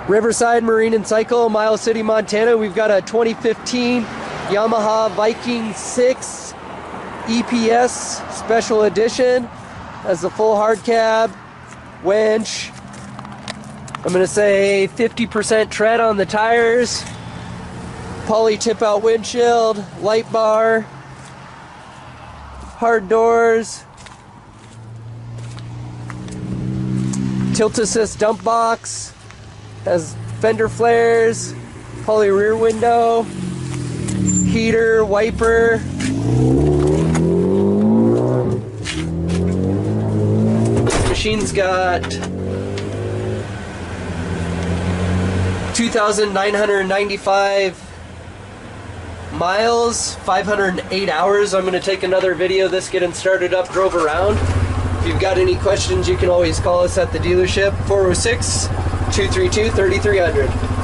Riverside Marine and Cycle, Miles City, Montana. We've got a 2015 Yamaha Viking 6 EPS Special Edition. Has the full hard cab, winch. I'm going to say 50% tread on the tires. Poly tip out windshield, light bar, hard doors, tilt assist dump box, has fender flares, poly rear window, heater, wiper. This machine's got 2,995 miles, 508 hours. I'm going to take another video of this getting started up, drove around. If you've got any questions, you can always call us at the dealership, 406-232-3300.